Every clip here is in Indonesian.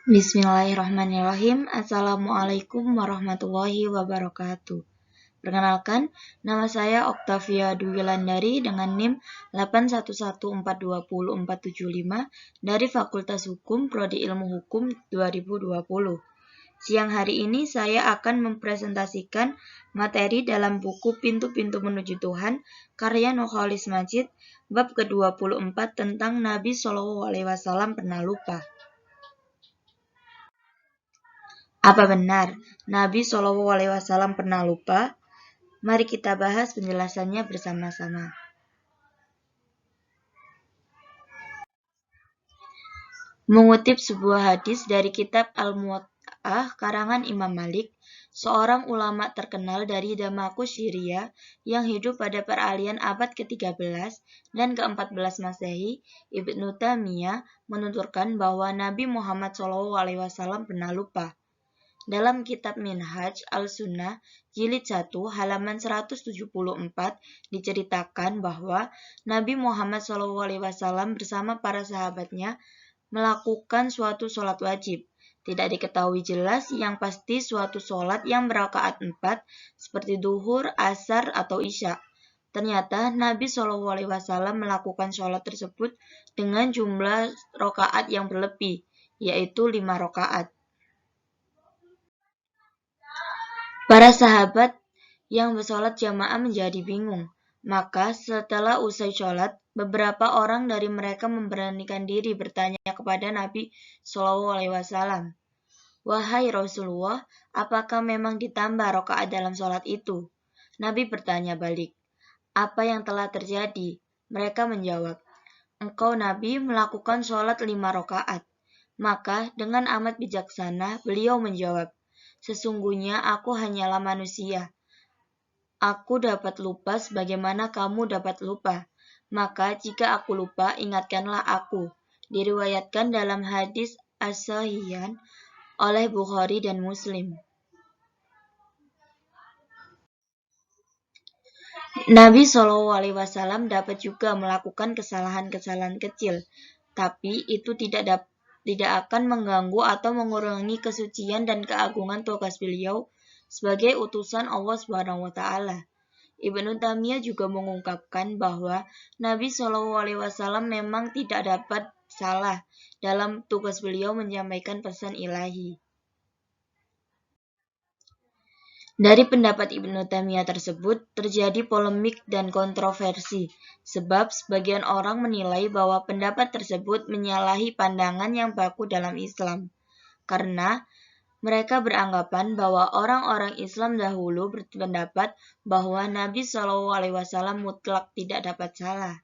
Bismillahirrahmanirrahim. Assalamualaikum warahmatullahi wabarakatuh. Perkenalkan, nama saya Oktavia Dwilandari dengan NIM 811420475 dari Fakultas Hukum Prodi Ilmu Hukum 2020. Siang hari ini saya akan mempresentasikan materi dalam buku Pintu-Pintu Menuju Tuhan karya Nurcholish Madjid bab ke-24 tentang Nabi SAW pernah lupa. Apa benar Nabi SAW pernah lupa? Mari kita bahas penjelasannya bersama-sama. Mengutip sebuah hadis dari kitab Al-Muwatta'ah karangan Imam Malik, seorang ulama terkenal dari Damaskus, Syria yang hidup pada peralihan abad ke-13 dan ke-14 Masehi, Ibnu Taimiyah menuturkan bahwa Nabi Muhammad SAW pernah lupa. Dalam kitab Minhaj al-Sunnah jilid 1 halaman 174 diceritakan bahwa Nabi Muhammad SAW bersama para sahabatnya melakukan suatu sholat wajib. Tidak diketahui jelas, yang pasti suatu sholat yang berakaat 4 seperti duhur, asar, atau isya. Ternyata Nabi SAW melakukan sholat tersebut dengan jumlah rakaat yang berlebih, yaitu 5 rakaat. Para sahabat yang bersolat jamaah menjadi bingung. Maka setelah usai sholat, beberapa orang dari mereka memberanikan diri bertanya kepada Nabi SAW, "Wahai Rasulullah, apakah memang ditambah rakaat dalam sholat itu?" Nabi bertanya balik, "Apa yang telah terjadi?" Mereka menjawab, "Engkau Nabi melakukan sholat 5 rakaat." Maka dengan amat bijaksana beliau menjawab, "Sesungguhnya aku hanyalah manusia. Aku dapat lupa sebagaimana kamu dapat lupa. Maka jika aku lupa, ingatkanlah aku." Diriwayatkan dalam hadis as-sahihain oleh Bukhari dan Muslim. Nabi SAW dapat juga melakukan kesalahan-kesalahan kecil, tapi itu tidak akan mengganggu atau mengurangi kesucian dan keagungan tugas beliau sebagai utusan Allah SWT. Ibnu Taimiyah juga mengungkapkan bahwa Nabi SAW memang tidak dapat salah dalam tugas beliau menyampaikan pesan ilahi. Dari pendapat Ibnu Taimiyah tersebut terjadi polemik dan kontroversi, sebab sebagian orang menilai bahwa pendapat tersebut menyalahi pandangan yang baku dalam Islam, karena mereka beranggapan bahwa orang-orang Islam dahulu berpendapat bahwa Nabi SAW mutlak tidak dapat salah.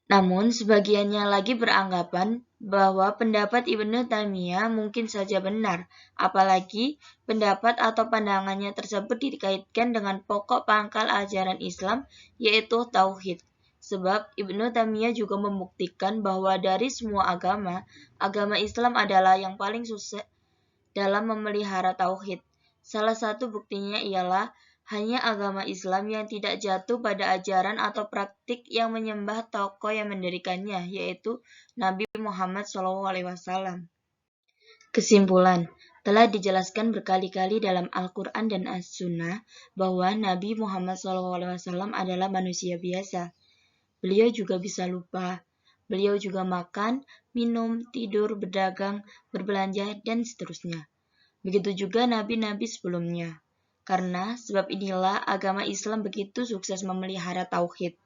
Namun, sebagiannya lagi beranggapan bahwa pendapat Ibnu Taimiyah mungkin saja benar, apalagi pendapat atau pandangannya tersebut dikaitkan dengan pokok pangkal ajaran Islam, yaitu tauhid. Sebab Ibnu Taimiyah juga membuktikan bahwa dari semua agama, agama Islam adalah yang paling sukses dalam memelihara tauhid. Salah satu buktinya ialah hanya agama Islam yang tidak jatuh pada ajaran atau praktik yang menyembah tokoh yang mendirikannya, yaitu Nabi Muhammad SAW. Kesimpulan, telah dijelaskan berkali-kali dalam Al-Quran dan As-Sunnah bahwa Nabi Muhammad SAW adalah manusia biasa. Beliau juga bisa lupa. Beliau juga makan, minum, tidur, berdagang, berbelanja, dan seterusnya. Begitu juga nabi-nabi sebelumnya. Karena sebab inilah agama Islam begitu sukses memelihara tauhid.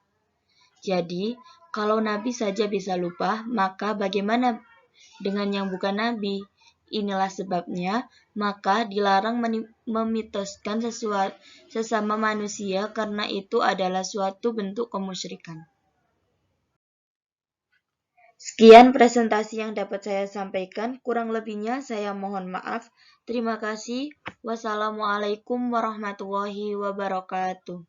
Jadi, kalau nabi saja bisa lupa, maka bagaimana dengan yang bukan nabi? Inilah sebabnya, maka dilarang memitoskan sesama manusia karena itu adalah suatu bentuk kemusyrikan. Sekian presentasi yang dapat saya sampaikan, kurang lebihnya saya mohon maaf. Terima kasih. Wassalamualaikum warahmatullahi wabarakatuh.